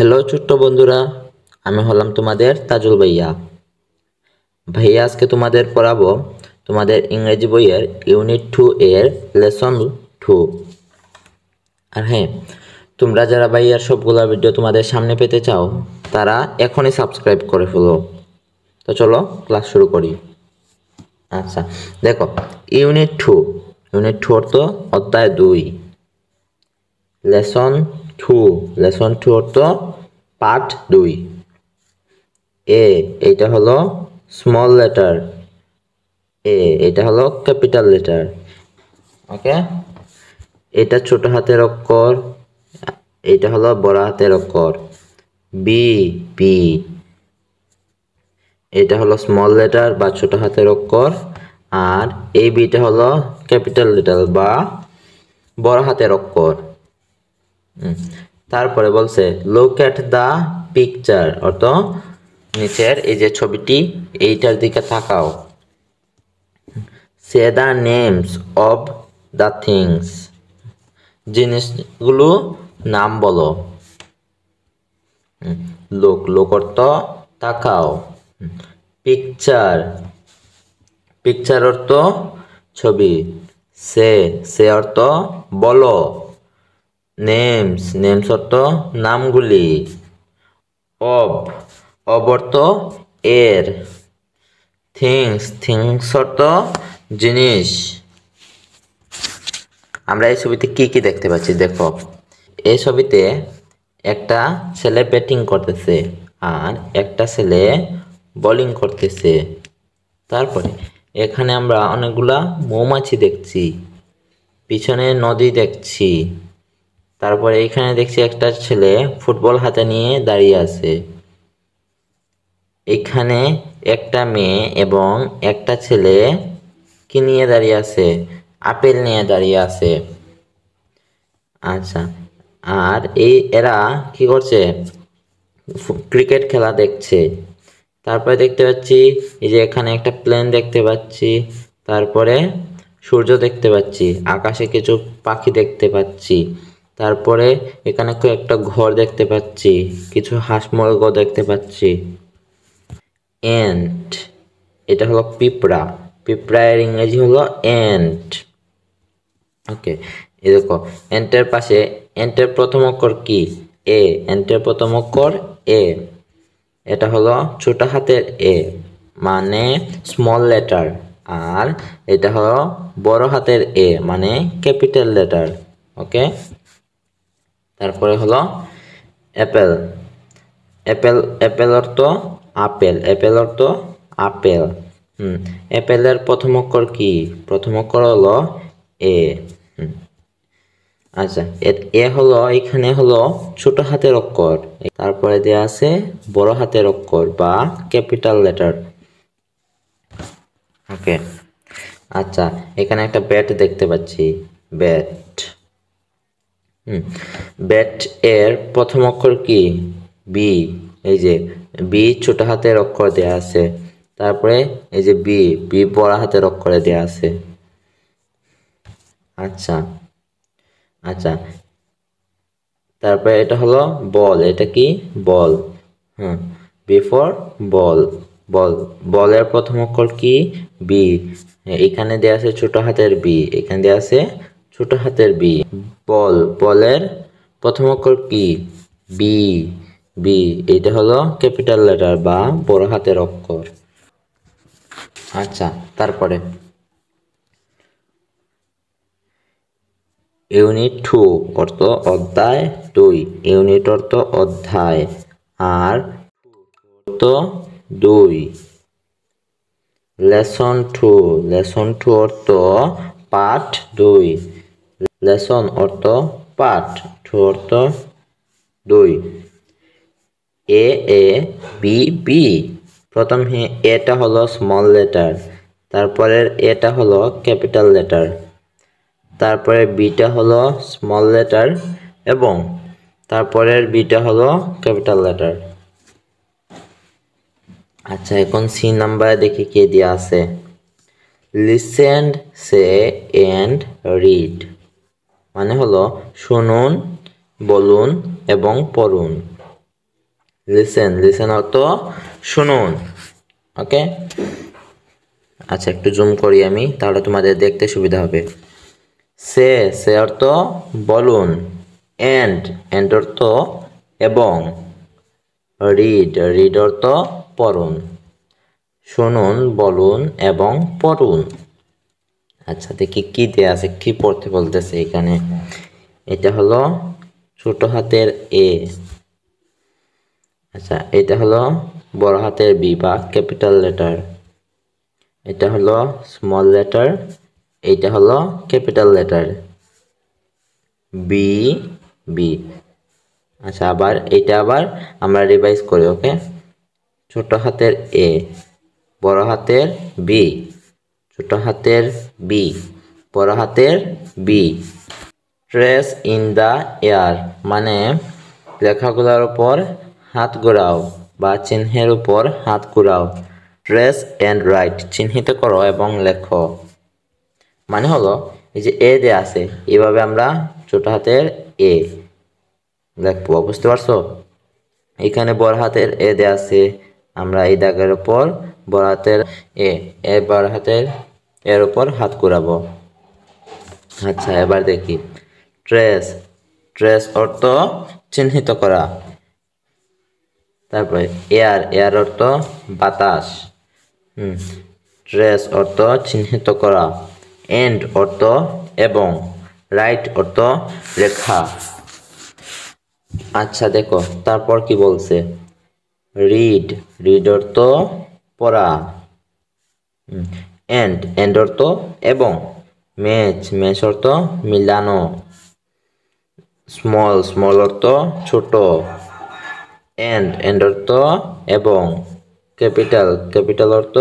Hello ছোট্ট বন্ধুরা, আমি হলাম তোমাদের তাজুল ভাইয়া। আজকে তোমাদের পড়াবো তোমাদের ইংরেজি বইয়ের ইউনিট 2 এর লেসন 2। আর হ্যাঁ, তোমরা যারা ভাইয়ার সবগুলা ভিডিও তোমাদের সামনে পেতে চাও তারা এখনই সাবস্ক্রাইব করে ফেলো। তো চলো ক্লাস শুরু করি। আচ্ছা দেখো, ইউনিট 2 অর্থ অধ্যায় 2, লেসন 2 অর্থ পার্ট 2। এইটা হলো স্মল লেটার, এটা হলো ক্যাপিটাল লেটার। ওকে, এটা ছোট হাতের অক্ষর, এটা হলো বড় হাতের অক্ষর। বি এটা হলো স্মল লেটার বা ছোট হাতের অক্ষর, আর এই বিটা হলো ক্যাপিটাল লেটার বা বড় হাতের অক্ষর। তারপরে বলছে লুক এট দ্য পিকচার, অর্থ নিচের এই যে ছবিটি এইটার দিকে তাকাও। Say the names of the things, জিনিসগুলো নাম বলো। লুক অর্থ তাকাও। পিকচার অর্থ ছবি। সে অর্থ বলো। নেমস অর্থ নামগুলি। অব অর্থ এর। থিংস অর্থ জিনিস। আমরা এই ছবিতে কি কি দেখতে পাচ্ছি দেখো। এই ছবিতে একটা ছেলে ব্যাটিং করতেছে আর একটা ছেলে বোলিং করতেছে। তারপরে এখানে আমরা অনেকগুলা মৌমাছি দেখছি, পিছনে নদী দেখছি। তারপরে এখানে দেখছি একটা ছেলে ফুটবল হাতে নিয়ে দাঁড়িয়ে আছে। এখানে একটা মেয়ে এবং একটা ছেলে কি নিয়ে দাঁড়িয়ে আছে? আপেল নিয়ে দাঁড়িয়ে আছে। আচ্ছা, আর এরা কি করছে? ক্রিকেট খেলা দেখছে। তারপরে দেখতে পাচ্ছি এই যে এখানে একটা প্লেন দেখতে পাচ্ছি, তারপরে সূর্য দেখতে পাচ্ছি, আকাশে কিছু পাখি দেখতে পাচ্ছি, তারপরে এখানে একটা ঘর দেখতে পাচ্ছি, কিছু হাঁস মুরগ দেখতে পাচ্ছি। এন্ট এটা হলো পিঁপড়া এর ইংরেজি হলো এন্ট। ওকে, এই দেখো এন্টের পাশে এন্টের প্রথম অক্ষর কি? এন্টের প্রথম অক্ষর এ। এটা হলো ছোট হাতের এ মানে স্মল লেটার, আর এটা হলো বড় হাতের এ মানে ক্যাপিটাল লেটার। ওকে, তারপরে হলো অ্যাপেল অর্থ আপেল। অ্যাপেলের প্রথম অক্ষর কি? প্রথম অক্ষর হলো এ। আচ্ছা, এ হলো এখানে হলো ছোট হাতের অক্ষর, তারপরে দেয়া আছে বড় হাতের অক্ষর বা ক্যাপিটাল লেটার। ওকে, আচ্ছা এখানে একটা ব্যাট দেখতে পাচ্ছি, ব্যাট এর প্রথম অক্ষর কি? বি। এই যে বি ছোট হাতের অক্ষর দেয়া আছে, তারপরে এই যে বি বড় হাতের অক্ষরে দেয়া আছে। আচ্ছা, তারপরে এটা হলো বল। এটা কি? বল। বিফোর বলের প্রথম অক্ষর কি? বি। এখানে দেয়া আছে ছোট হাতের বি, এখানে দেয়া আছে ছোট হাতের বি। বলের প্রথম অক্ষর কি? বি। এটা হলো ক্যাপিটাল লেটার বা বড় হাতের অক্ষর। আচ্ছা, তারপরে ইউনিট 2 অর্থ অধ্যায় 2। ইউনিট অর্থ অধ্যায়, আর অর্থ 2। লেসন 2 অর্থ পার্ট 2। লেসন অর্থ পার্ট, 2 অর্থ 2। বি। প্রথম এটা হলো স্মল লেটার, তারপরের এটা হলো ক্যাপিটাল লেটার, তারপরে বিটা হলো স্মল লেটার এবং তারপরের বিটা হলো ক্যাপিটাল লেটার। আচ্ছা, এখন সি নাম্বারে দেখি কে দেয়া আছে। লিসেন, সে এন্ড রিড মানে হলো শুনুন, বলুন এবং পড়ুন। লিসেন, লিসেন অর্থ শুনুন। ওকে, আচ্ছা একটু জুম করি আমি, তাহলে তোমাদের দেখতে সুবিধা হবে। সে অর্থ বলুন। এন্ড অর্থ এবং। রিড অর্থ পড়ুন। শুনুন, বলুন এবং পড়ুন। আচ্ছা দেখি কি দেয়া আছে, কি পড়তে বলতেছে এখানে। এটা হলো ছোট হাতের এ। আচ্ছা এটা হলো বড় হাতের বি বা ক্যাপিটাল লেটার। এটা হলো স্মল লেটার, এইটা হলো ক্যাপিটাল লেটার বি বি। আচ্ছা আবার এটা আবার আমরা রিভাইজ করি। ওকে, ছোট হাতের এ, বড় হাতের বি, ছোট হাতের বি, বড় হাতের B. Trace in the air মানে লেখাগুলোর উপর হাত ঘোরাও বা চিহ্নের উপর হাত ঘোরাও। ট্রেস অ্যান্ড রাইট চিহ্নিত করো এবং লেখো। মানে হলো এই যে এ দেয়া আছে, এভাবে আমরা ছোট হাতের এ লিখবো, বুঝতে পারছো? এখানে বড় হাতের এ দেয়া আছে, আমরা এই দাগের উপর বড় হাতের এ বড় হাতের এর উপর হাত ঘোরাবো। আচ্ছা এবার দেখি ট্রেস। ট্রেস অর্থ চিহ্নিত করা। তারপরে এয়ার অর্থ বাতাস। ট্রেস অর্থ চিহ্নিত করা। এন্ড অর্থ এবং। রাইট অর্থ লেখা। আচ্ছা দেখো তারপর কি বলছে। রিড অর্থ পড়া। এন্ড অর্থ এবং। ম্যাচ অর্থ মিলানো। স্মল অর্থ ছোট। এন্ড অর্থ এবং। ক্যাপিটাল অর্থ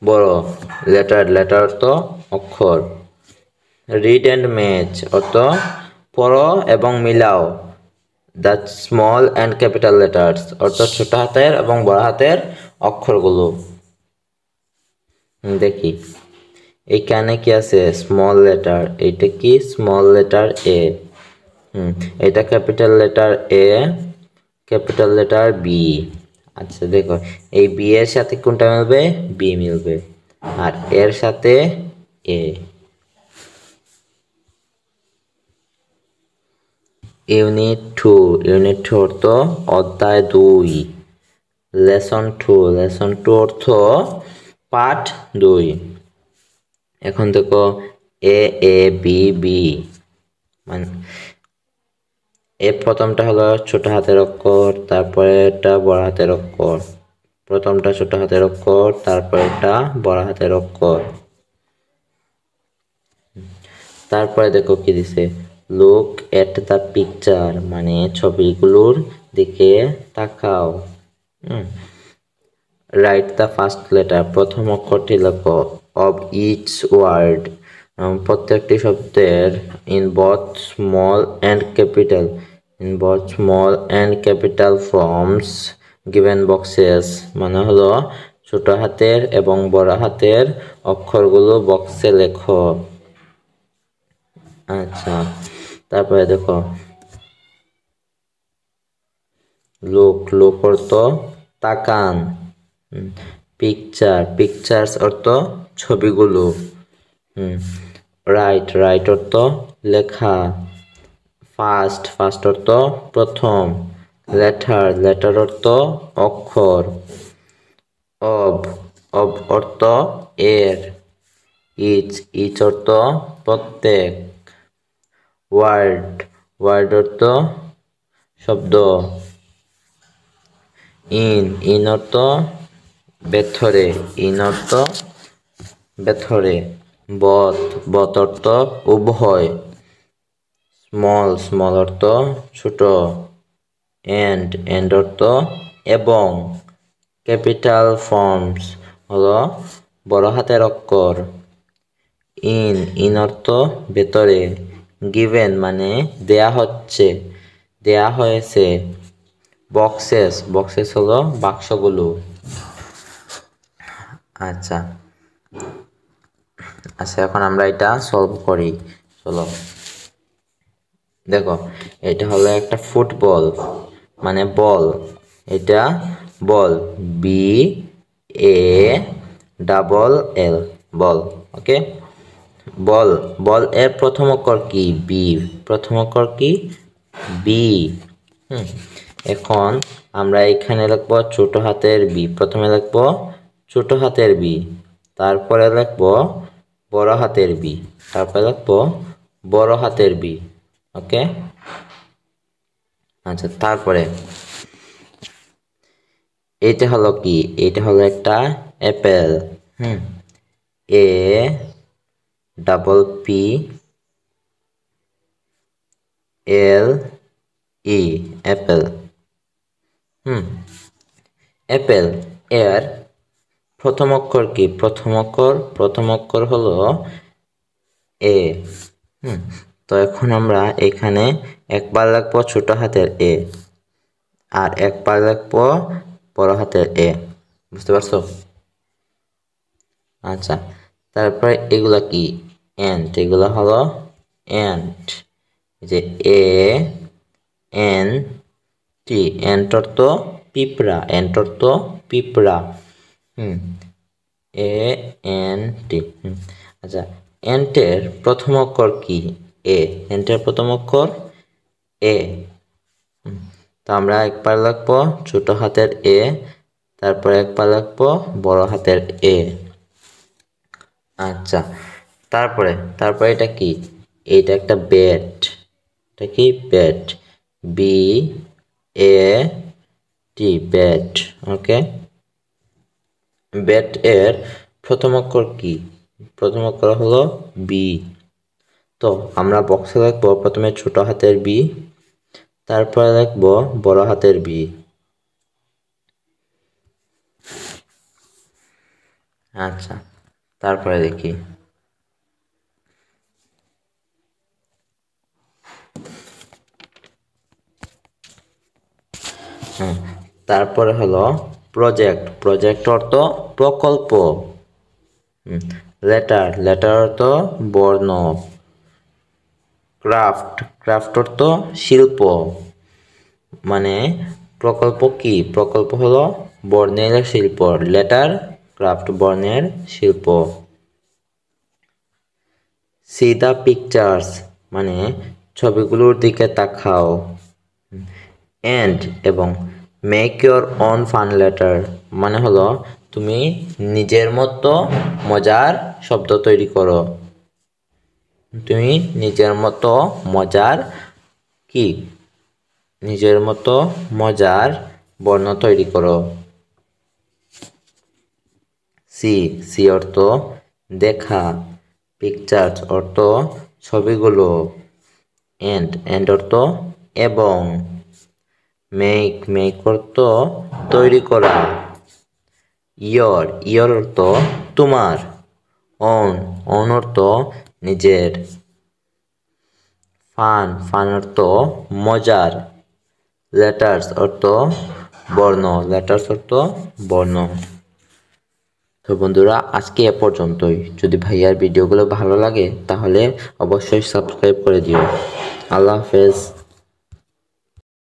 বড়। লেটার অর্থ অক্ষর। রিড অ্যান্ড ম্যাচ অর্থ পড়ো এবং মিলাও the small and capital letters অর্থ ছোট হাতের এবং বড় হাতের অক্ষরগুলো। দেখি এইখানে কি আছে, স্মল লেটার, এইটা কি স্মল লেটার এ। এটা capital letter A, capital letter be. আচ্ছা দেখো এই বি এর সাথে কোনটা মিলবে, বি মিলবে, আর এর সাথে এ। ইউনিট টু অর্থ অধ্যায় 2। লেসন টু অর্থ পাঠ 2। এখন দেখো এ বি বি মানে প্রথমটা হলো ছোট হাতের অক্ষর, তারপরে এটা বড় হাতের অক্ষর। প্রথমটা ছোট হাতের অক্ষর, তারপরে এটা বড় হাতের অক্ষর। তারপরে দেখো কি দিছে, লুক এট দ্য পিকচার মানে ছবিগুলোর দিকে তাকাও। রাইট দ্য ফার্স্ট লেটার প্রথম অক্ষরটি লেখো। অফ ইচ ওয়ার্ড প্রত্যেকটি শব্দের। In both small and capital forms given boxes মানে হলো ছোট হাতের এবং বড় হাতের অক্ষরগুলো বক্সে লেখো। আচ্ছা তারপরে দেখো লুক অর্থ তাকান। পিকচার্স অর্থ ছবিগুলো। রাইট অর্থ লেখা। ফার্স্ট অর্থ প্রথম। লেটার অর্থ অক্ষর। অব অর্থ এর। ইচ অর্থ প্রত্যেক। ওয়ার্ড অর্থ শব্দ। ইন অর্থ ভেতরে। বথ অর্থ উভয়। স্মল অর্থ ছোট। এন্ড অর্থ এবং। ক্যাপিটাল ফর্মস হলো বড় হাতের অক্ষর। ইন অর্থ ভেতরে। গিভেন মানে দেয়া হয়েছে। বক্সেস হলো বাক্সগুলো। আচ্ছা এখন আমরা এটা সলভ করি, চলো। দেখো এটা হলো একটা ফুটবল। মানে বল, এটা বল, বি এ ডাবল এল, বল। ওকে, বল, বল এর প্রথম অক্ষর কি? বি, প্রথম অক্ষর কি? বি। এখন আমরা এখানে লিখব ছোট হাতের বি, প্রথমে লিখব ছোট হাতের বি, তারপরে লিখব বড় হাতের বি, তারপরে লিখব বড় হাতের বি। ওকে, আচ্ছা, তারপরে এটা হলো কি? এটা হলো একটা অ্যাপেল। এ ডাবল পি এল ই, অ্যাপেল। অ্যাপেল এর প্রথম অক্ষর কি? প্রথম অক্ষর হলো এ। তো এখন আমরা এখানে একবার লিখবো ছোট হাতের এ, আর একবার লিখবো বড় হাতের এ। বুঝতে পারছো? আচ্ছা, তারপরে এগুলা কি? এন্ট, এগুলা হলো এন্ট। যে এ এন টি, এন্ট অর্থ পিঁপড়া, এন্ট অর্থ পিঁপড়া। A N T. আচ্ছা, এন্টের প্রথম অক্ষর কি? এ, এন্টের প্রথম অক্ষর এ। তো আমরা একবার লিখবো ছোট হাতের এ, তারপরে একবার লিখবো বড় হাতের এ। আচ্ছা, তারপরে তারপরে এটা কি? এটা একটা ব্যাট। এটা কি? Bat, B A T, bat. Okay, bat এর প্রথম অক্ষর কি? প্রথম অক্ষর হলো বি। তো আমরা বক্সে লিখবো প্রথমে ছোট হাতের বি, তারপরে লিখবো বড় হাতের বি। আচ্ছা, তারপরে দেখি তারপরে হলো প্রজেক্ট। প্রজেক্ট অর্থ প্রকল্প। লেটার, লেটার অর্থ বর্ণ। ক্রাফট, ক্রাফট অর্থ শিল্প। মানে প্রকল্প কি? প্রকল্প হলো বর্ণের শিল্প। লেটার ক্রাফট, বর্ণের শিল্প। সি দ্য পিকচার্স মানে ছবিগুলোর দিকে তাকাও। এন্ড এবং make your on fun letter মানে হলো তুমি নিজের মতো মজার শব্দ তৈরি করো। তুমি নিজের মতো মজার কি? নিজের মতো মজার বর্ণ তৈরি করো। সি, সি অর্থ দেখা। পিকচার্স অর্থ ছবিগুলো। এন্ড, এন্ড অর্থ এবং। মেক, মেক অর্থ তৈরি করা। ইয়র, ইয়র অর্থ তোমার। অন, অন অর্থ নিজের। ফান, ফান অর্থ মজার। লেটার্স অর্থ বর্ণ, লেটার্স অর্থ বর্ণ। তো বন্ধুরা, আজকে এ পর্যন্তই। যদি ভাইয়ার ভিডিওগুলো ভালো লাগে তাহলে অবশ্যই সাবস্ক্রাইব করে দিও। আল্লাহ হাফেজ।